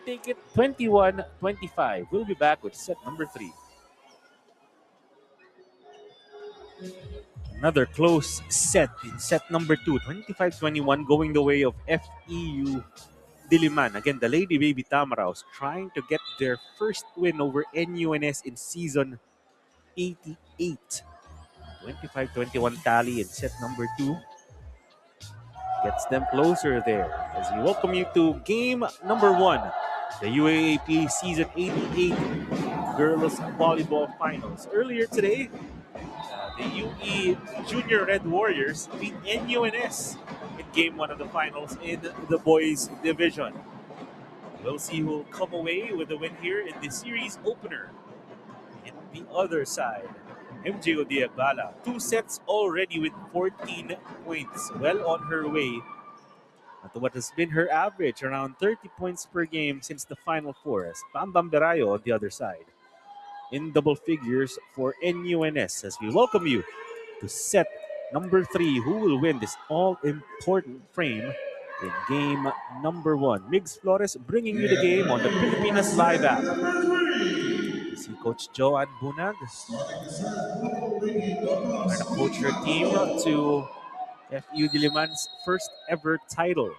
take it 21-25. We'll be back with set number 3. Another close set in set number 2, 25-21, going the way of FEU Diliman. Again, the Lady Baby Tamaraws trying to get their first win over NUNS in season 88. 25-21 tally in set number 2 gets them closer there as we welcome you to game number 1, the UAAP season 88 girls volleyball finals. Earlier today, the UE Junior Red Warriors beat NUNS in game 1 of the finals in the boys division. We'll see who will come away with the win here in the series opener. In the other side, MJ Odiagbala, 2 sets already with 14 points, well on her way to what has been her average, around 30 points per game since the Final Four. As Bam Bam Berayo on the other side, in double figures for NUNS. As we welcome you to set number 3, who will win this all-important frame in game number 1. Migs Flores bringing you the game on the Pilipinas Live app. You see Coach Joanne Bunag trying to coach her team to FEU Diliman's first ever title.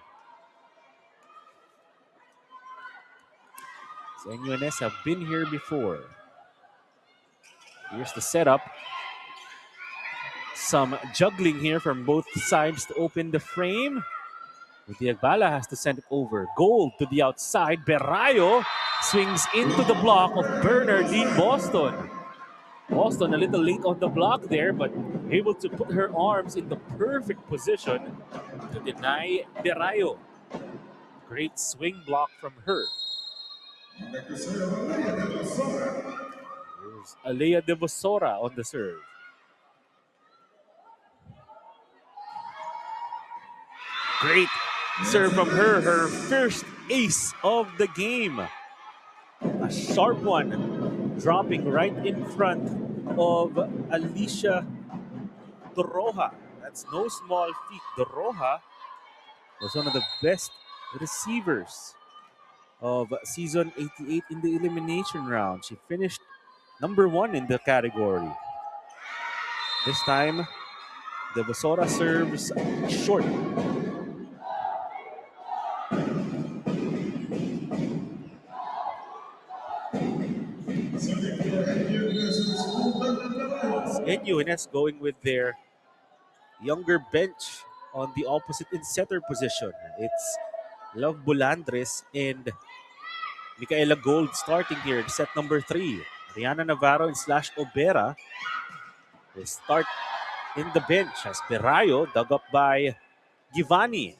So NUNS have been here before. Here's the setup. Some juggling here from both sides to open the frame. Odiagbala has to send it over. Gold to the outside. Berayo swings into the block of Bernardine Boston. Boston a little late on the block there, but able to put her arms in the perfect position to deny Berayo. Great swing block from her. Here's Alea de Vosora on the serve. Great serve from her, her first ace of the game. A sharp one, dropping right in front of Alicia Doroja. That's no small feat. Doroja was one of the best receivers of season 88 in the elimination round. She finished number 1 in the category. This time, the Vosora serves short. NUNS going with their younger bench on the opposite in setter position. It's Love Bulandres and Micaela Gold starting here in set number 3. Rihanna Navarro and Slash Obera will start in the bench as Berayo dug up by Givani.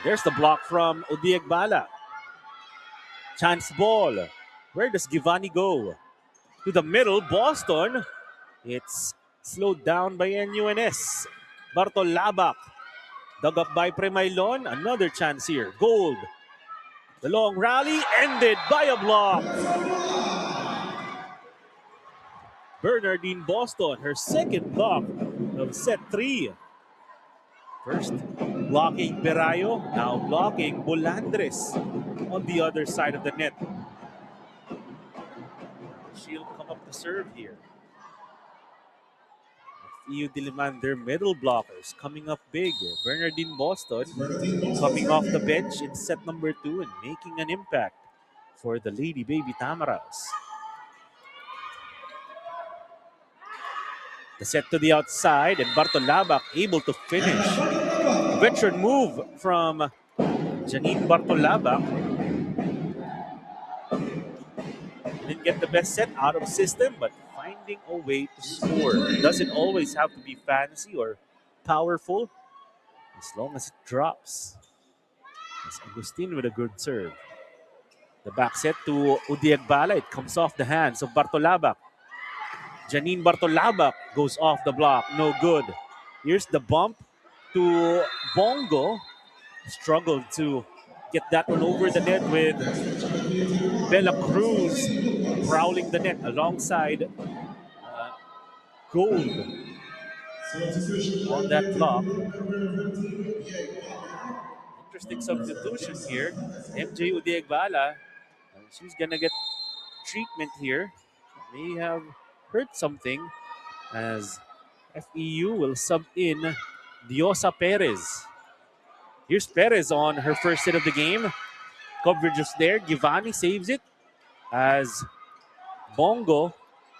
There's the block from Odiagbala. Chance ball. Where does Givani go? To the middle, Boston. It's slowed down by NUNS. Bartolabak dug up by Premailon. Another chance here. Gold. The long rally ended by a block. Bernardine Boston, her second block of set 3. First blocking Berayo, now blocking Bulandres on the other side of the net. She'll come up to serve here. FEU Diliman, their middle blockers coming up big. Bernardine Boston coming off the bench in set number 2 and making an impact for the Lady Baby Tamaraws. The set to the outside and Bartolabak able to finish. Veteran move from Janine Bartolabak. Didn't get the best set out of system, but finding a way to score. It doesn't always have to be fancy or powerful, as long as it drops. It's Agustin with a good serve. The back set to Odiagbala. It comes off the hands of Bartolabak. Janine Bartolabak goes off the block. No good. Here's the bump to Bongo. Struggled to get that one over the net with Bella Cruz prowling the net alongside Gold on that block. Interesting substitution here. MJ Odiagbala She's gonna get treatment here. May have hurt something as FEU will sub in Diosa Perez. Here's Perez on her first hit of the game. Coverage is there. Givani saves it as Bongo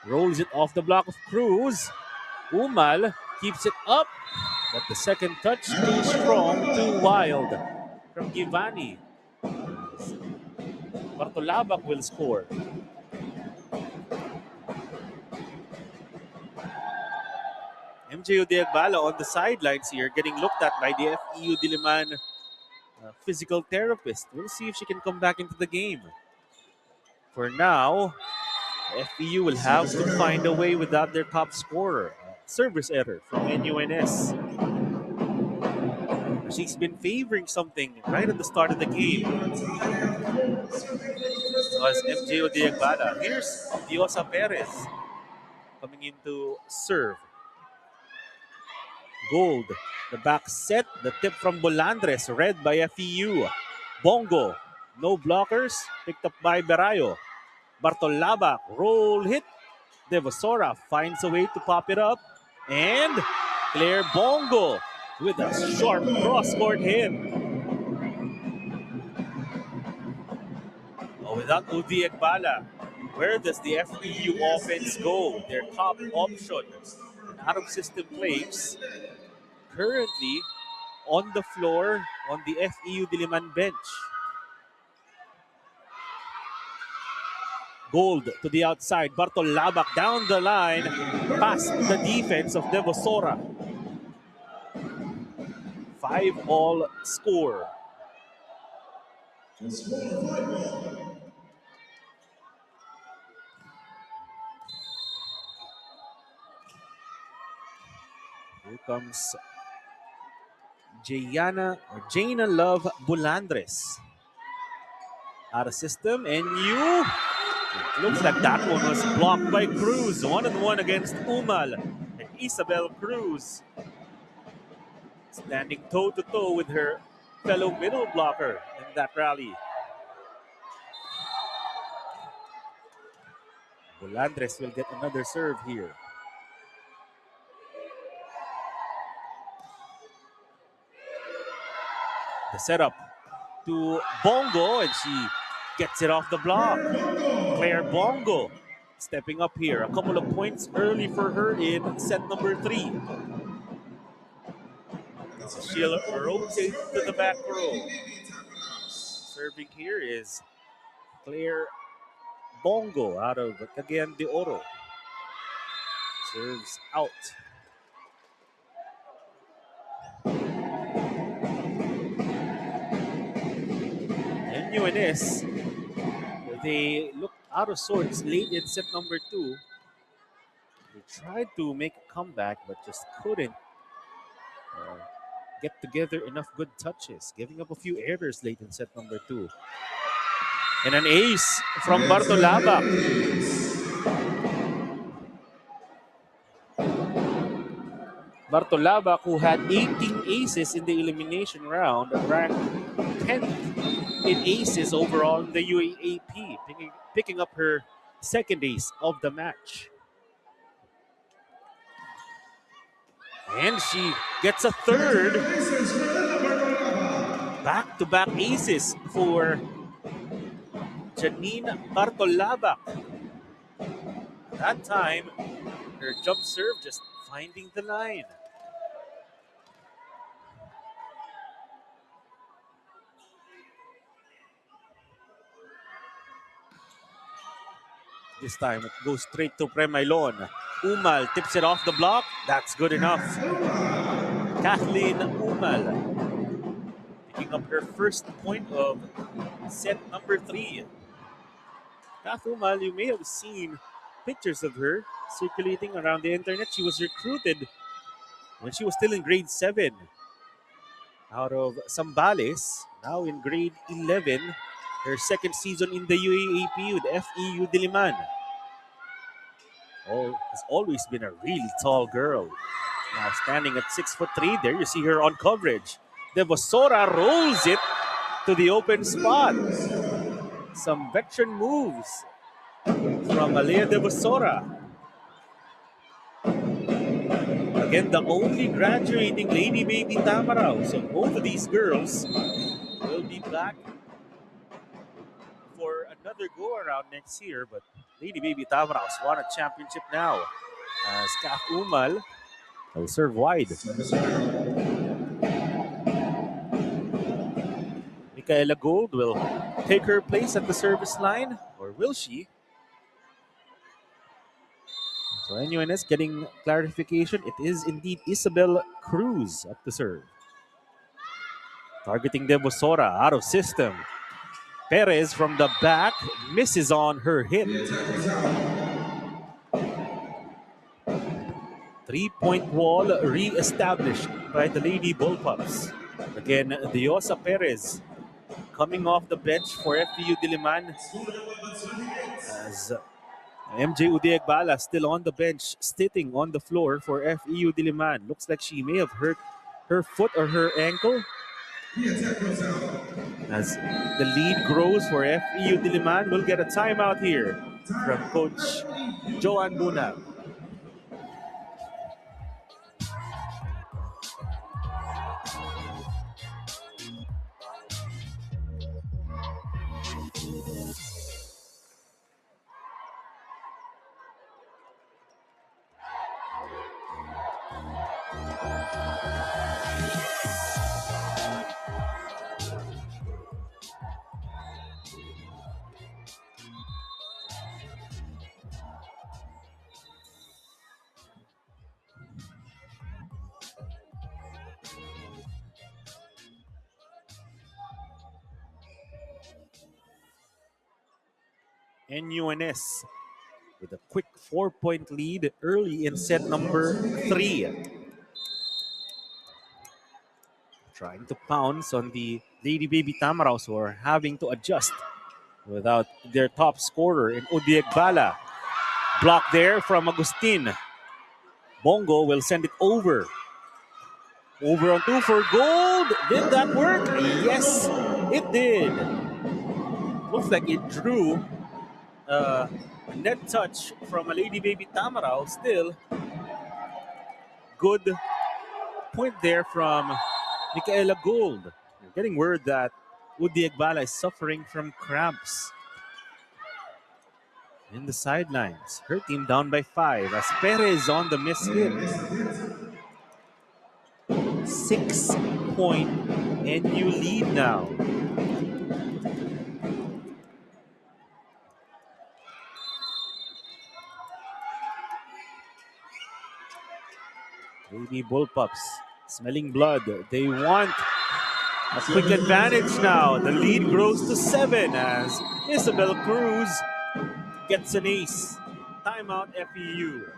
rolls it off the block of Cruz. Umal keeps it up, but the second touch too strong, too wild from Givani. Bartolabak will score. MJ Odeagbala on the sidelines here, getting looked at by the FEU Diliman physical therapist. We'll see if she can come back into the game. For now, FEU will have to find a way without their top scorer. Service error from NUNS. She's been favoring something right at the start of the game. Was MJ Odeagbala. Here's Diosa Perez coming in to serve. Gold, the back set, the tip from Bolandres, read by FEU. Bongo, no blockers, picked up by Berayo. Bartolabak, roll hit. Devasora finds a way to pop it up. And Claire Bongo with a sharp cross-court hit. Oh, without Odeagbala, where does the FEU offense go? Their top option in out-of-system plays. Currently on the floor on the FEU Diliman bench. Gold to the outside. Bartolabak down the line, past the defense of Devasora. 5-all score. Here comes Jaina Love Bulandres. Out of system, and looks like that one was blocked by Cruz. 1-on-1 against Umal and Isabel Cruz. Standing toe-to-toe with her fellow middle blocker in that rally. Bulandres will get another serve here. The setup to Bongo, and she gets it off the block. Claire Bongo stepping up here. A couple of points early for her in set number 3. She'll rotate to the back row. Serving here is Claire Bongo out of Cagayan de Oro. Serves out. NUNS, they looked out of sorts late in set number 2. They tried to make a comeback, but just couldn't get together enough good touches, giving up a few errors late in set number 2. And an ace from Bartolabak. Bartolabak, who had 18 aces in the elimination round, ranked 10th in aces overall in the UAAP, picking up her second ace of the match. And she gets a third. Back-to-back aces for Janine Bartolabak. That time, her jump serve just finding the line. This time it goes straight to Premailon. Umal tips it off the block. That's good enough. Kathleen Umal picking up her first point of set number 3. Kath Umal, you may have seen pictures of her circulating around the internet. She was recruited when she was still in grade 7 out of Zambales, now in grade 11. Her second season in the UAAP with FEU Diliman. Has always been a really tall girl. Now standing at 6'3", there you see her on coverage. Devasora rolls it to the open spot. Some veteran moves from Alea de Bosora. Again, the only graduating Lady Baby Tamaraw. So both of these girls will be back for another go around next year. But Lady Baby Tamaraw won a championship now. As Kaf Umal will serve wide. Micaela Gold will take her place at the service line, or will she? So NUNS getting clarification. It is indeed Isabel Cruz at the serve. Targeting Debosora out of system. Perez from the back misses on her hit. 3-point wall re-established by the Lady Bullpups. Again, Diosa Perez coming off the bench for FEU Diliman. As MJ Udiagbala still on the bench, sitting on the floor for FEU Diliman. Looks like she may have hurt her foot or her ankle. As the lead grows for FEU Diliman, we'll get a timeout here from Coach Joan Bunag. NUNS with a quick 4-point lead early in set number 3. Trying to pounce on the Lady Baby Tamaraws, who are having to adjust without their top scorer in Udiagbala. Block there from Agustin. Bongo will send it over. Over on 2 for gold. Did that work? Yes, it did. Looks like it drew a net touch from a Lady Baby Tamaraw. Still, good point there from Micaela Gold. We're getting word that Udiagbala is suffering from cramps in the sidelines. Her team down by 5 as Perez on the miss hit. 6-point NU lead now. Baby Bullpups smelling blood. They want a quick advantage now. The lead grows to 7 as Isabel Cruz gets an ace. Timeout FEU.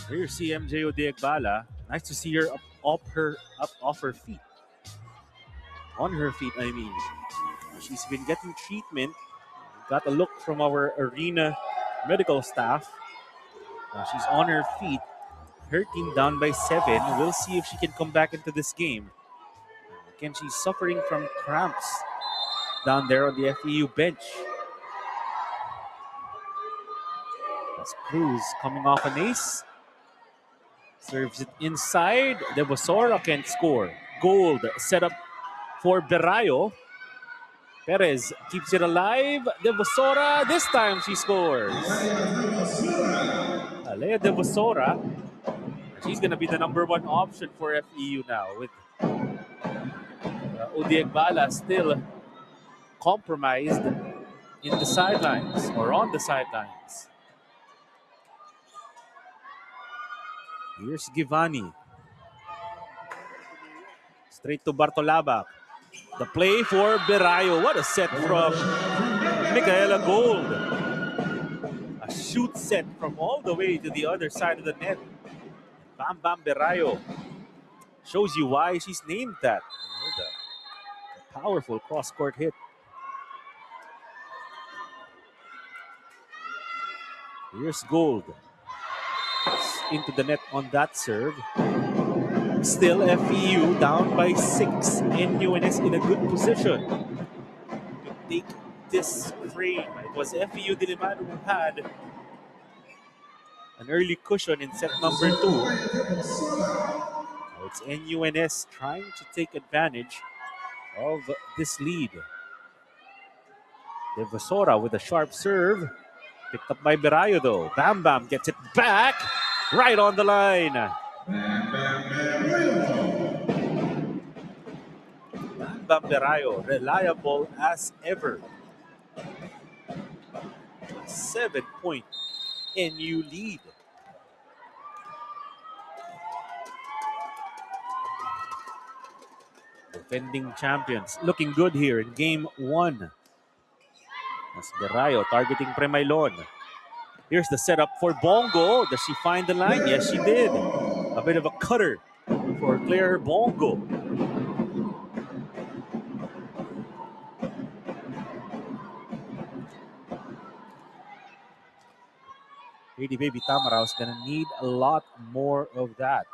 Here's CMJ Udiagbala. Nice to see her up off her feet. On her feet, I mean. She's been getting treatment. Got a look from our arena medical staff. She's on her feet. Her team down by 7. We'll see if she can come back into this game. Again, she's suffering from cramps down there on the FEU bench. That's Cruz coming off an ace. Serves it inside. Debosora can't score. Gold set up for Berayo. Perez keeps it alive. Debosora, this time she scores. Alea Debosora. She's going to be the number 1 option for FEU now, with Udiagbala still compromised in the sidelines or on the sidelines. Here's Givani. Straight to Bartolaba. The play for Berayo. What a set from Micaela Gold. A shoot set from all the way to the other side of the net. Bam Bam Berayo. Shows you why she's named that. The powerful cross-court hit. Here's Gold. Into the net on that serve. Still FEU down by 6. NUNS in a good position to take this frame. It was FEU Diliman who had an early cushion in set number 2. Now it's NUNS trying to take advantage of this lead. Devasora with a sharp serve. Picked up by Berayo though. Bam Bam gets it back. Right on the line. Bam Bam Berayo, reliable as ever. 7-point NU lead. Defending champions looking good here in game 1. That's Berayo targeting Premailon. Here's the setup for Bongo. Does she find the line? Yes, she did. A bit of a cutter for Claire Bongo. Lady Baby Tamaraw is going to need a lot more of that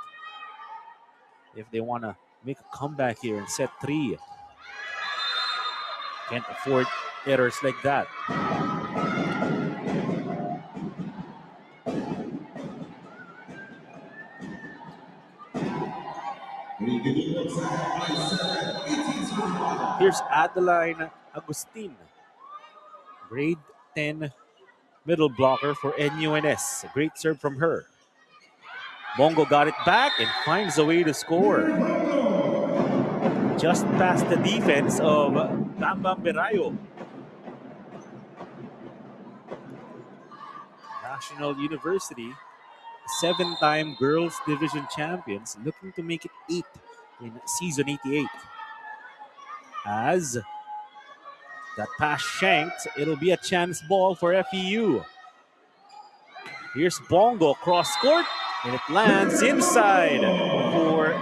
if they want to make a comeback here in set 3. Can't afford errors like that. Here's Adeline Agustin, grade 10 middle blocker for NUNS. A great serve from her. Bongo got it back and finds a way to score. Just past the defense of Bam Bam Berayo. National University, 7-time girls division champions, looking to make it 8 in season 88. As that pass shanked, it'll be a chance ball for FEU. Here's Bongo cross court, and it lands inside for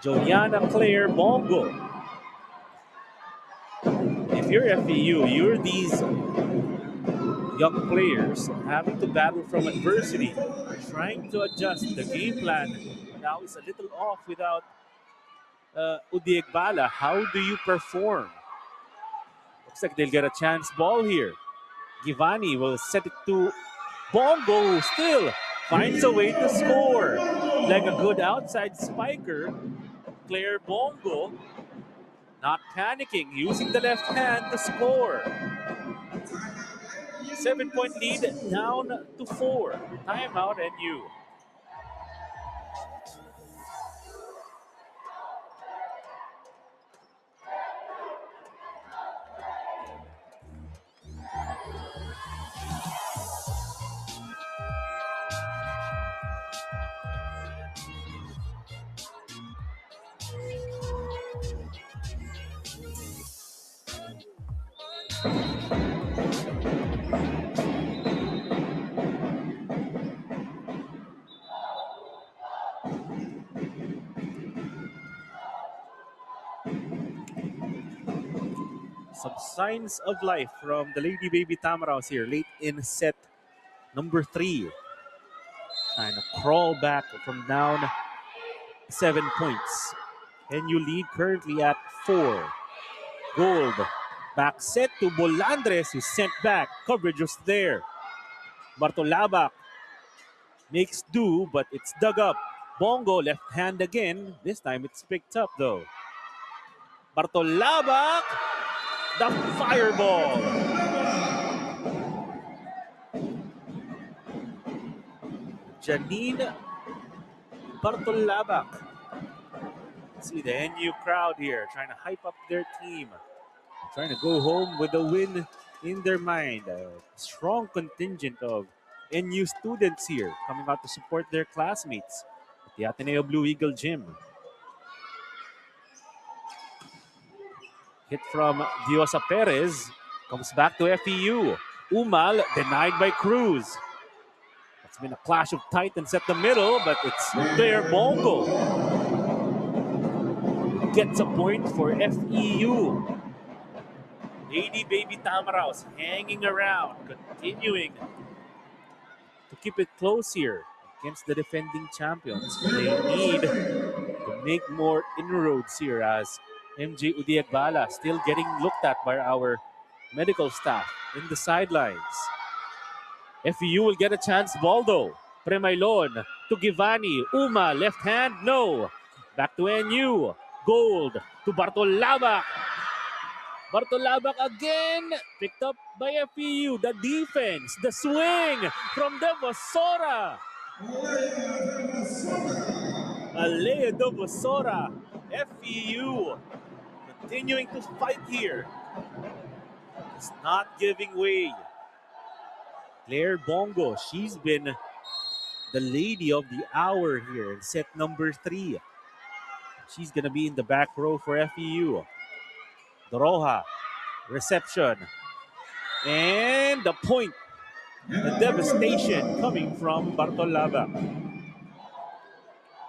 Juliana Claire Bongo. If you're FEU, you're these young players having to battle from adversity, trying to adjust. The game plan now is a little off without Udiegbala. How do you perform? Looks like they'll get a chance ball here. Givani will set it to Bongo, who still finds a way to score. Like a good outside spiker, Claire Bongo not panicking, using the left hand to score. 7-point lead down to 4. Timeout NU. Some signs of life from the Lady Baby Tamaraws here late in set number 3. Trying to crawl back from down 7 points. NU lead currently at 4. Gold back set to Bolandres, who sent back. Coverage was there. Bartolabak makes do, but it's dug up. Bongo left hand again. This time it's picked up though. Bartolabak, the fireball. Janine Bartolabak. See the NU crowd here trying to hype up their team. Trying to go home with a win in their mind. A strong contingent of NU students here coming out to support their classmates at the Ateneo Blue Eagle Gym. Hit from Diosa Perez. Comes back to FEU. Umal denied by Cruz. It's been a clash of titans at the middle, but it's Claire Bongo. Gets a point for FEU. Lady Baby Tamaraos hanging around, continuing to keep it close here against the defending champions. They need to make more inroads here as MJ Udiagbala still getting looked at by our medical staff in the sidelines. FEU will get a chance ball though. Premailon to Givani. Uma, left hand, no. Back to NU. Gold to Bartolabak. Bartolabak again. Picked up by FEU. The defense, the swing from Devasora. Alea Devasora. FEU continuing to fight here. It's not giving way. Claire Bongo, she's been the lady of the hour here in set number 3. She's going to be in the back row for FEU. Doroha, reception. And the point. The devastation coming from Bartolaba.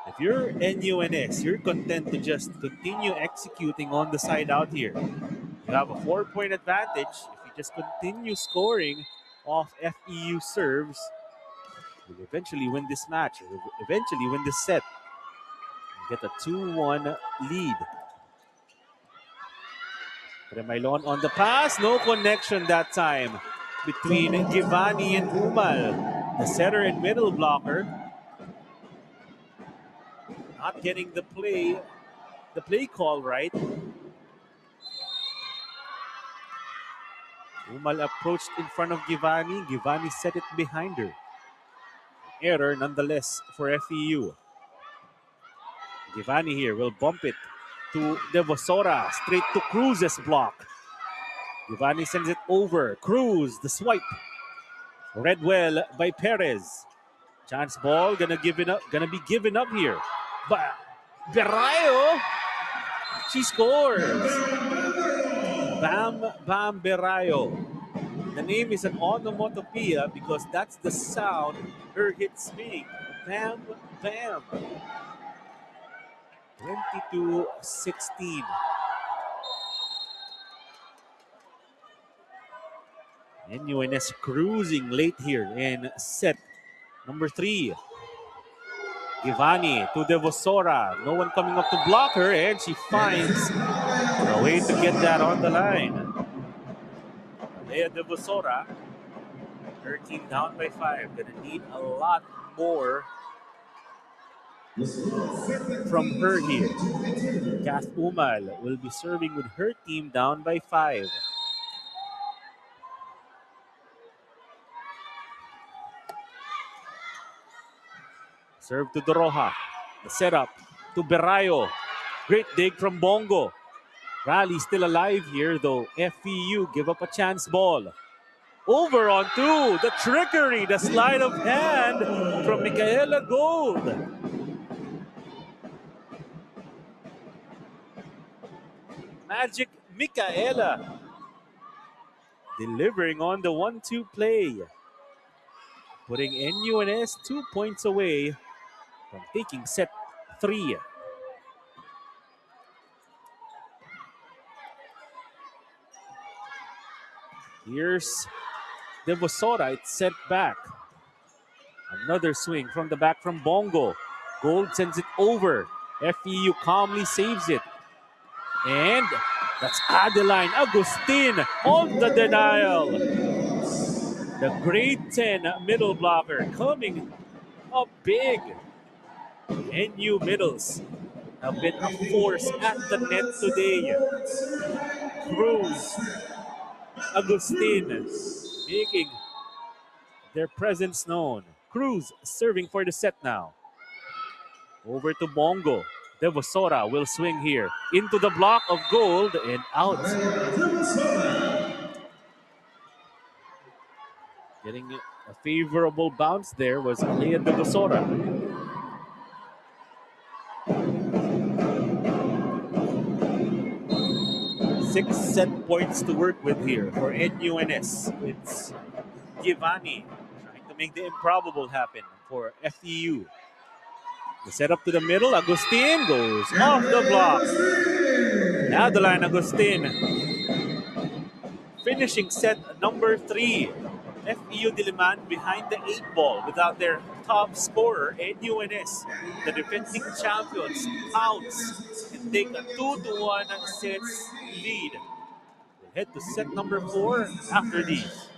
If you're NUNS, you're content to just continue executing on the side out here. You have a 4-point advantage. If you just continue scoring off FEU serves, you'll eventually win this match. You'll eventually win this set. Get a 2-1 lead. Premailon on the pass. No connection that time between Givani and Umal. The center and middle blocker not getting the play call right. Umal approached in front of Givani. Givani set it behind her. Error nonetheless for FEU. Givani here will bump it to Devasora, straight to Cruz's block. Givani sends it over. Cruz, the swipe. Read well by Perez. Chance ball gonna be given up here. But Berayo, she scores. Bam Bam Berayo. The name is an onomatopoeia because that's the sound her hits make. Bam Bam. 22-16. NUNS cruising late here in set number 3. Givani to Devasora. No one coming up to block her, and she finds a way to get that on the line. Alea Devasora, her team down by 5. Gonna need a lot more from her here. Kath Umal will be serving with her team down by 5. Serve to Doroha. The setup to Berayo. Great dig from Bongo. Rally still alive here though. FEU give up a chance ball. Over on 2. The trickery, the sleight of hand from Micaela Gold. Magic Micaela delivering on the 1-2 play. Putting NUNS 2 points away from taking set 3. Here's Devasora. It's sent back. Another swing from the back from Bongo. Gold sends it over. FEU calmly saves it. And that's Adeline Agustin on the denial. The grade 10 middle blocker coming up big. NU middles have been a force at the net today. Cruz, Agustin making their presence known. Cruz serving for the set now. Over to Bongo. Devasora will swing here. Into the block of Gold and out. Getting a favorable bounce there was Alea Devasora. 6 set points to work with here for NUNS. It's Giovanni trying to make the improbable happen for FEU. The setup to the middle, Agustin goes off the block. Adeline Agustin finishing set number 3. FEU Diliman behind the 8 ball without their top scorer, NUNS. The defending champions pounce and take a 2-1 sets lead. We'll head to set number 4 after these.